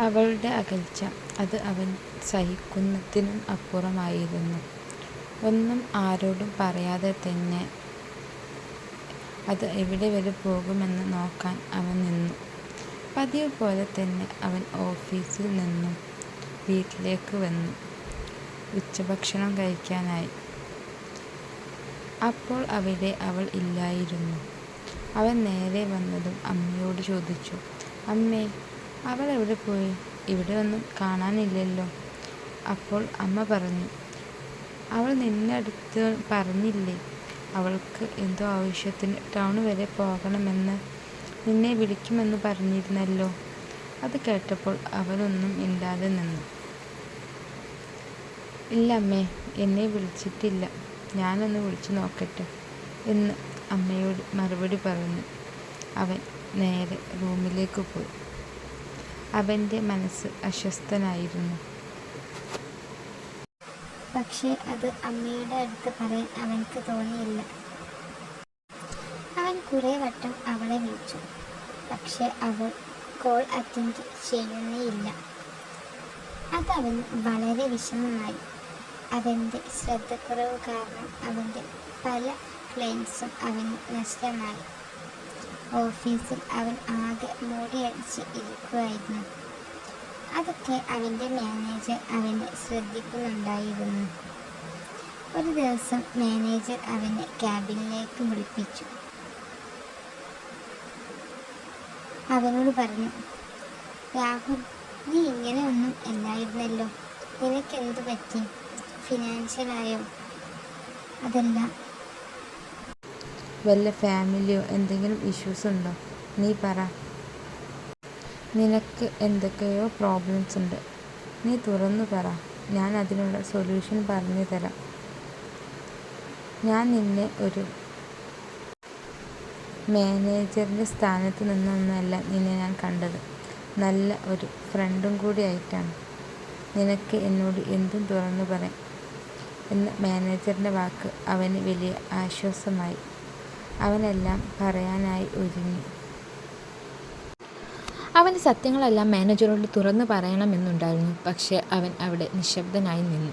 അവളുടെ അകൽച്ച അത് അവൻ സഹിക്കുന്നതിനും അപ്പുറമായിരുന്നു. ഒന്നും ആരോടും പറയാതെ തന്നെ അത് എവിടെ വരെ പോകുമെന്ന് നോക്കാൻ അവൻ നിന്നു. പതിവ് പോലെ തന്നെ അവൻ ഓഫീസിൽ നിന്നും വീട്ടിലേക്ക് വന്നു ഉച്ചഭക്ഷണം കഴിക്കാനായി. അപ്പോൾ അവിടെ അവൾ ഇല്ലായിരുന്നു. അവൻ നേരെ വന്നതും അമ്മയോട് ചോദിച്ചു, "അമ്മേ, അവൾ എവിടെ പോയി? ഇവിടെ ഒന്നും കാണാനില്ലല്ലോ." അപ്പോൾ അമ്മ പറഞ്ഞു, "അവൾ നിന്നെ അടുത്ത് പറഞ്ഞില്ലേ, അവൾക്ക് എന്തോ ആവശ്യത്തിന് ടൗൺ വരെ പോകണമെന്ന്. നിന്നെ വിളിക്കുമെന്ന് പറഞ്ഞിരുന്നല്ലോ." അത് കേട്ടപ്പോൾ അവളൊന്നും മിണ്ടാതെ നിന്നു. "ഇല്ല അമ്മേ, എന്നെ വിളിച്ചിട്ടില്ല. ഞാനൊന്ന് വിളിച്ചു നോക്കട്ടെ" എന്ന് അമ്മയോട് മറുപടി പറഞ്ഞു അവൻ നേരെ റൂമിലേക്ക് പോയി. അവൻ്റെ മനസ്സ് അസ്വസ്ഥനായിരുന്നു. പക്ഷേ അത് അമ്മയുടെ അടുത്ത് പറയാൻ അവൻക്ക് തോന്നിയില്ല. അവൻ കുറേ വട്ടം അവളെ വിളിച്ചു. പക്ഷേ അവൾ കോൾ അറ്റൻഡ് ചെയ്യുന്നേയില്ല. അതവന് വളരെ വിഷമമായി. അവൻ്റെ ശ്രദ്ധക്കുറവ് കാരണം അവൻ്റെ പല ക്ലയൻസും അവന് നഷ്ടമായി. ഓഫീസിൽ അവൻ ആകെ മൂടിയടിച്ച് ഇരിക്കുകയായിരുന്നു. അതൊക്കെ അവൻ്റെ മാനേജർ അവനെ ശ്രദ്ധിക്കുന്നുണ്ടായിരുന്നു. ഒരു ദിവസം മാനേജർ അവനെ ക്യാബിനിലേക്ക് വിളിപ്പിച്ചു. അവനോട് പറഞ്ഞു, "രാഹുൽ, നീ ഇങ്ങനെ ഒന്നും അല്ലായിരുന്നല്ലോ. നിനക്കെന്തു പറ്റി? ഫിനാൻഷ്യലായോ? അതല്ല, വല്ല ഫാമിലിയോ എന്തെങ്കിലും ഇഷ്യൂസ് ഉണ്ടോ? നീ പറ. നിനക്ക് എന്തൊക്കെയോ പ്രോബ്ലംസ് ഉണ്ട്. നീ തുറന്നു പറ. ഞാൻ അതിനുള്ള സൊല്യൂഷൻ പറഞ്ഞു തരാം. ഞാൻ നിന്നെ ഒരു മാനേജറിൻ്റെ സ്ഥാനത്ത് നിന്നൊന്നുമല്ല നിന്നെ ഞാൻ കണ്ടത്. നല്ല ഒരു ഫ്രണ്ടും കൂടി ആയിട്ടാണ്. നിനക്ക് എന്നോട് എന്തും തുറന്നു പറയാം" എന്ന മാനേജറിൻ്റെ വാക്ക് അവന് വലിയ ആശ്വാസമായി. അവനെല്ലാം പറയാനായി ഒരുങ്ങി. അവൻ്റെ സത്യങ്ങളെല്ലാം മാനേജറോട് തുറന്നു പറയണമെന്നുണ്ടായിരുന്നു. പക്ഷേ അവൻ അവിടെ നിശബ്ദനായി നിന്നു.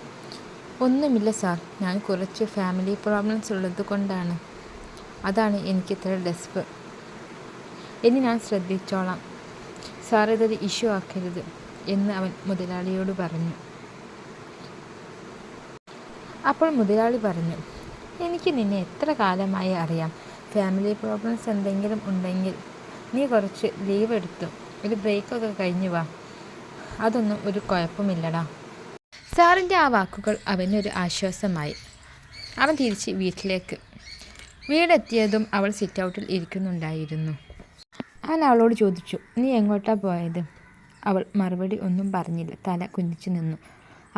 "ഒന്നുമില്ല സാർ, ഞാൻ കുറച്ച് ഫാമിലി പ്രോബ്ലംസ് ഉള്ളത് കൊണ്ടാണ്. അതാണ് എനിക്കിത്ര ഡെസ്പ്. ഇനി ഞാൻ ശ്രദ്ധിച്ചോളാം. സാർ ഇതൊരു ഇഷ്യൂ ആക്കരുത്" എന്ന് അവൻ മുതലാളിയോട് പറഞ്ഞു. അപ്പോൾ മുതലാളി പറഞ്ഞു, "എനിക്ക് നിന്നെ എത്ര കാലമായി അറിയാം. ഫാമിലി പ്രോബ്ലംസ് എന്തെങ്കിലും ഉണ്ടെങ്കിൽ നീ കുറച്ച് ലീവ് എടുത്തു ഒരു ബ്രേക്കൊക്കെ കഴിഞ്ഞു വാ. അതൊന്നും ഒരു കുഴപ്പമില്ലടാ." സാറിൻ്റെ ആ വാക്കുകൾ അവനൊരു ആശ്വാസമായി. അവൻ തിരിച്ച് വീടെത്തിയതും അവൾ സിറ്റ് ഔട്ടിൽ ഇരിക്കുന്നുണ്ടായിരുന്നു. അവൻ അവളോട് ചോദിച്ചു, "നീ എങ്ങോട്ടാ പോയത്?" അവൾ മറുപടി ഒന്നും പറഞ്ഞില്ല, തല കുനിച്ചു നിന്നു.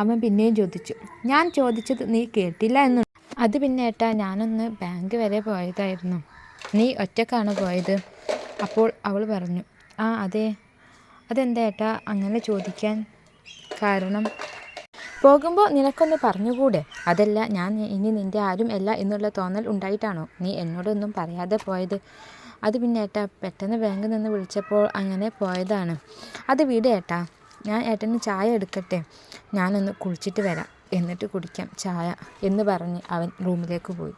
അവൻ പിന്നെയും ചോദിച്ചു, "ഞാൻ ചോദിച്ചത് നീ കേട്ടില്ല എന്നു?" "അത് പിന്നെ ഏട്ടാ, ഞാനൊന്ന് ബാങ്ക് വരെ പോയതായിരുന്നു." "നീ ഒറ്റക്കാണോ പോയത്?" അപ്പോൾ അവൾ പറഞ്ഞു, "ആ അതെ." "അതെന്താ ഏട്ടാ അങ്ങനെ ചോദിക്കാൻ കാരണം?" "പോകുമ്പോൾ നിനക്കൊന്ന് പറഞ്ഞുകൂടെ? അതല്ല, ഞാൻ ഇനി നിൻ്റെ ആരും അല്ല എന്നുള്ള തോന്നൽ ഉണ്ടായിട്ടാണോ നീ എന്നോടൊന്നും പറയാതെ പോയത്?" "അത് പിന്നെ ഏട്ടാ, പെട്ടെന്ന് ബാങ്കിൽ നിന്ന് വിളിച്ചപ്പോൾ അങ്ങനെ പോയതാണ്." "അത് വിട് ഏട്ടാ, ഞാൻ ഏട്ടന് ചായ എടുക്കട്ടെ? ഞാനൊന്ന് കുളിച്ചിട്ട് വരാം, എന്നിട്ട് കുടിക്കാം ചായ" എന്ന് പറഞ്ഞ് അവൻ റൂമിലേക്ക് പോയി.